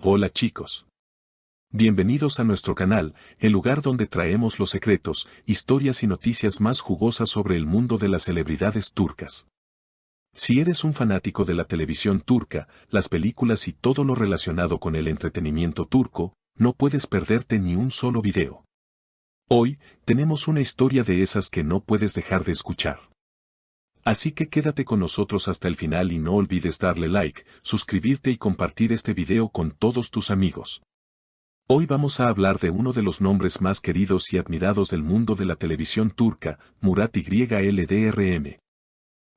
Hola chicos. Bienvenidos a nuestro canal, el lugar donde traemos los secretos, historias y noticias más jugosas sobre el mundo de las celebridades turcas. Si eres un fanático de la televisión turca, las películas y todo lo relacionado con el entretenimiento turco, no puedes perderte ni un solo video. Hoy, tenemos una historia de esas que no puedes dejar de escuchar. Así que quédate con nosotros hasta el final y no olvides darle like, suscribirte y compartir este video con todos tus amigos. Hoy vamos a hablar de uno de los nombres más queridos y admirados del mundo de la televisión turca, Murat Yıldırım.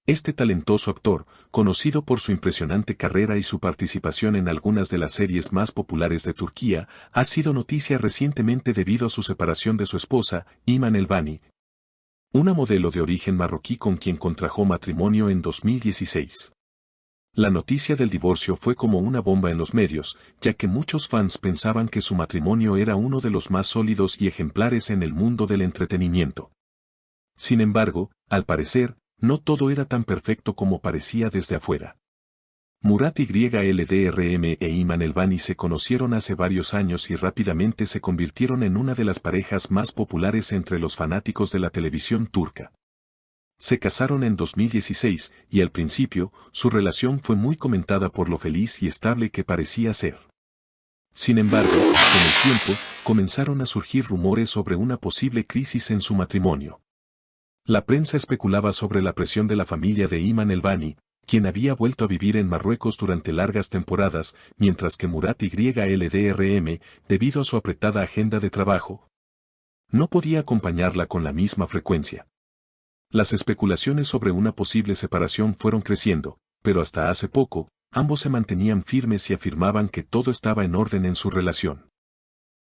Este talentoso actor, conocido por su impresionante carrera y su participación en algunas de las series más populares de Turquía, ha sido noticia recientemente debido a su separación de su esposa, Iman Elbani, una modelo de origen marroquí con quien contrajo matrimonio en 2016. La noticia del divorcio fue como una bomba en los medios, ya que muchos fans pensaban que su matrimonio era uno de los más sólidos y ejemplares en el mundo del entretenimiento. Sin embargo, al parecer, no todo era tan perfecto como parecía desde afuera. Murat Yıldırım e Iman Elbani se conocieron hace varios años y rápidamente se convirtieron en una de las parejas más populares entre los fanáticos de la televisión turca. Se casaron en 2016 y al principio, su relación fue muy comentada por lo feliz y estable que parecía ser. Sin embargo, con el tiempo, comenzaron a surgir rumores sobre una posible crisis en su matrimonio. La prensa especulaba sobre la presión de la familia de Iman Elbani, quien había vuelto a vivir en Marruecos durante largas temporadas, mientras que Murat Yıldırım, debido a su apretada agenda de trabajo, no podía acompañarla con la misma frecuencia. Las especulaciones sobre una posible separación fueron creciendo, pero hasta hace poco, ambos se mantenían firmes y afirmaban que todo estaba en orden en su relación.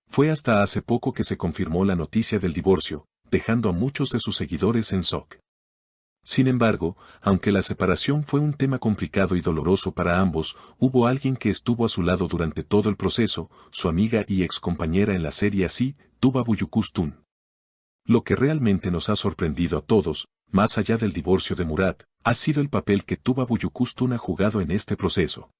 Fue hasta hace poco que se confirmó la noticia del divorcio, dejando a muchos de sus seguidores en shock. Sin embargo, aunque la separación fue un tema complicado y doloroso para ambos, hubo alguien que estuvo a su lado durante todo el proceso, su amiga y excompañera en la serie Así, Tuba Büyüküstün. Lo que realmente nos ha sorprendido a todos, más allá del divorcio de Murat, ha sido el papel que Tuba Büyüküstün ha jugado en este proceso.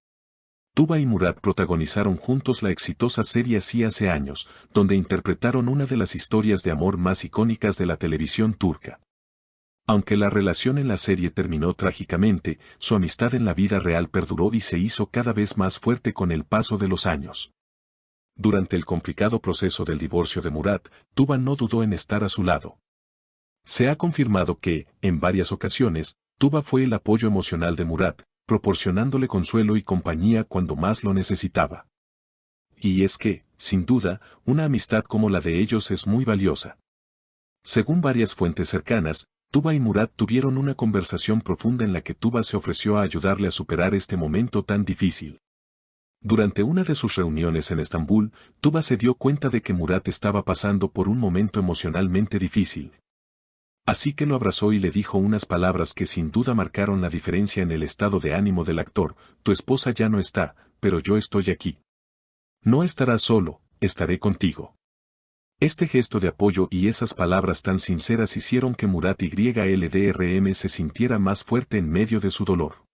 Tuba y Murat protagonizaron juntos la exitosa serie Así hace años, donde interpretaron una de las historias de amor más icónicas de la televisión turca. Aunque la relación en la serie terminó trágicamente, su amistad en la vida real perduró y se hizo cada vez más fuerte con el paso de los años. Durante el complicado proceso del divorcio de Murat, Tuba no dudó en estar a su lado. Se ha confirmado que, en varias ocasiones, Tuba fue el apoyo emocional de Murat, proporcionándole consuelo y compañía cuando más lo necesitaba. Y es que, sin duda, una amistad como la de ellos es muy valiosa. Según varias fuentes cercanas, Tuba y Murat tuvieron una conversación profunda en la que Tuba se ofreció a ayudarle a superar este momento tan difícil. Durante una de sus reuniones en Estambul, Tuba se dio cuenta de que Murat estaba pasando por un momento emocionalmente difícil. Así que lo abrazó y le dijo unas palabras que sin duda marcaron la diferencia en el estado de ánimo del actor: tu esposa ya no está, pero yo estoy aquí. No estarás solo, estaré contigo. Este gesto de apoyo y esas palabras tan sinceras hicieron que Murat Yıldırım se sintiera más fuerte en medio de su dolor.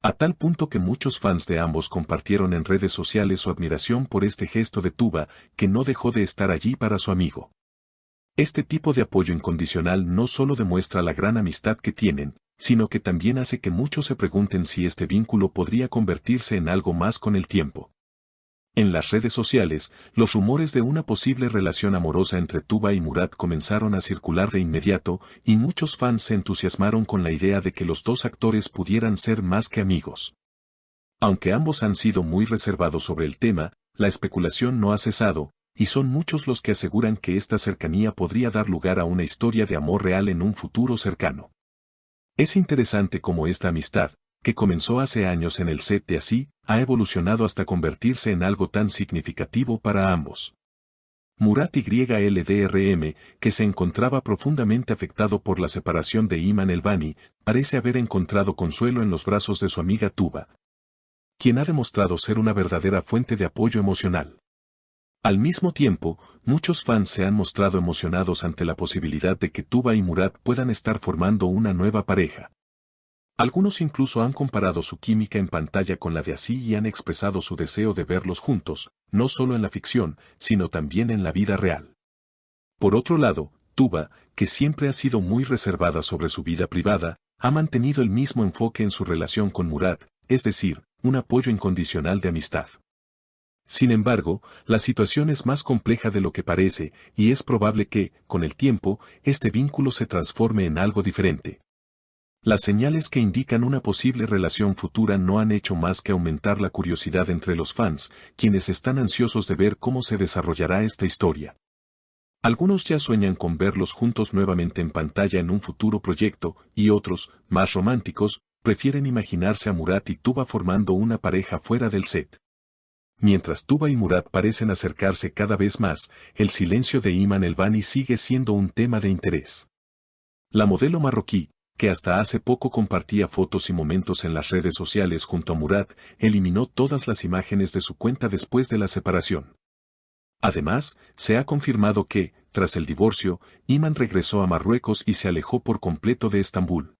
A tal punto que muchos fans de ambos compartieron en redes sociales su admiración por este gesto de Tuba, que no dejó de estar allí para su amigo. Este tipo de apoyo incondicional no solo demuestra la gran amistad que tienen, sino que también hace que muchos se pregunten si este vínculo podría convertirse en algo más con el tiempo. En las redes sociales, los rumores de una posible relación amorosa entre Tuba y Murat comenzaron a circular de inmediato, y muchos fans se entusiasmaron con la idea de que los dos actores pudieran ser más que amigos. Aunque ambos han sido muy reservados sobre el tema, la especulación no ha cesado, y son muchos los que aseguran que esta cercanía podría dar lugar a una historia de amor real en un futuro cercano. Es interesante cómo esta amistad, que comenzó hace años en el set de Así, ha evolucionado hasta convertirse en algo tan significativo para ambos. Murat Yıldırım, que se encontraba profundamente afectado por la separación de Iman Elbani, parece haber encontrado consuelo en los brazos de su amiga Tuba, quien ha demostrado ser una verdadera fuente de apoyo emocional. Al mismo tiempo, muchos fans se han mostrado emocionados ante la posibilidad de que Tuba y Murat puedan estar formando una nueva pareja. Algunos incluso han comparado su química en pantalla con la de así y han expresado su deseo de verlos juntos, no solo en la ficción, sino también en la vida real. Por otro lado, Tuba, que siempre ha sido muy reservada sobre su vida privada, ha mantenido el mismo enfoque en su relación con Murad, es decir, un apoyo incondicional de amistad. Sin embargo, la situación es más compleja de lo que parece, y es probable que, con el tiempo, este vínculo se transforme en algo diferente. Las señales que indican una posible relación futura no han hecho más que aumentar la curiosidad entre los fans, quienes están ansiosos de ver cómo se desarrollará esta historia. Algunos ya sueñan con verlos juntos nuevamente en pantalla en un futuro proyecto, y otros, más románticos, prefieren imaginarse a Murad y Tuba formando una pareja fuera del set. Mientras Tuba y Murad parecen acercarse cada vez más, el silencio de Iman Elbani sigue siendo un tema de interés. La modelo marroquí, que hasta hace poco compartía fotos y momentos en las redes sociales junto a Murad, eliminó todas las imágenes de su cuenta después de la separación. Además, se ha confirmado que, tras el divorcio, Iman regresó a Marruecos y se alejó por completo de Estambul.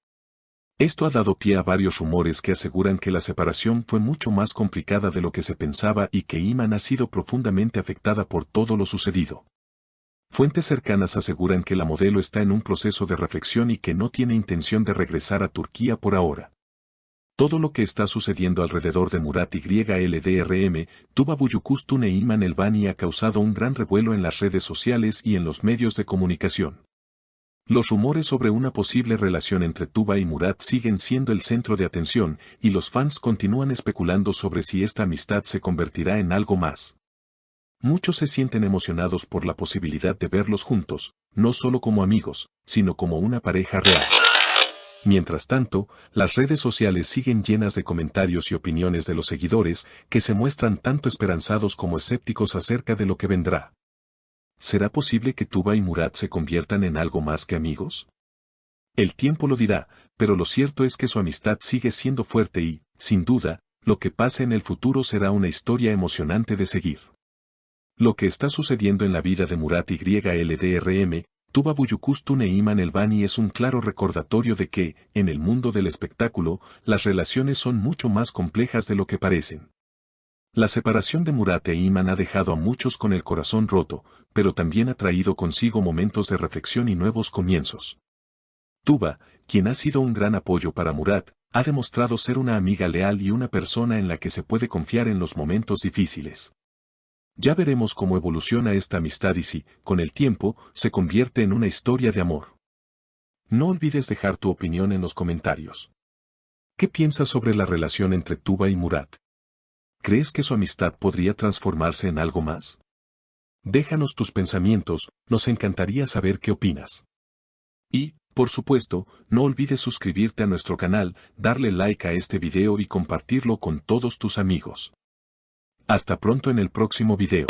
Esto ha dado pie a varios rumores que aseguran que la separación fue mucho más complicada de lo que se pensaba y que Iman ha sido profundamente afectada por todo lo sucedido. Fuentes cercanas aseguran que la modelo está en un proceso de reflexión y que no tiene intención de regresar a Turquía por ahora. Todo lo que está sucediendo alrededor de Murat YLDRM, Tuba Büyüküstün e Iman Elbani ha causado un gran revuelo en las redes sociales y en los medios de comunicación. Los rumores sobre una posible relación entre Tuba y Murat siguen siendo el centro de atención, y los fans continúan especulando sobre si esta amistad se convertirá en algo más. Muchos se sienten emocionados por la posibilidad de verlos juntos, no solo como amigos, sino como una pareja real. Mientras tanto, las redes sociales siguen llenas de comentarios y opiniones de los seguidores, que se muestran tanto esperanzados como escépticos acerca de lo que vendrá. ¿Será posible que Tuba y Murat se conviertan en algo más que amigos? El tiempo lo dirá, pero lo cierto es que su amistad sigue siendo fuerte y, sin duda, lo que pase en el futuro será una historia emocionante de seguir. Lo que está sucediendo en la vida de Murat YLDRM, Tuba Büyüküstün e Iman Elbani es un claro recordatorio de que, en el mundo del espectáculo, las relaciones son mucho más complejas de lo que parecen. La separación de Murat e Iman ha dejado a muchos con el corazón roto, pero también ha traído consigo momentos de reflexión y nuevos comienzos. Tuba, quien ha sido un gran apoyo para Murat, ha demostrado ser una amiga leal y una persona en la que se puede confiar en los momentos difíciles. Ya veremos cómo evoluciona esta amistad y si, con el tiempo, se convierte en una historia de amor. No olvides dejar tu opinión en los comentarios. ¿Qué piensas sobre la relación entre Tuba y Murat? ¿Crees que su amistad podría transformarse en algo más? Déjanos tus pensamientos, nos encantaría saber qué opinas. Y, por supuesto, no olvides suscribirte a nuestro canal, darle like a este video y compartirlo con todos tus amigos. Hasta pronto en el próximo video.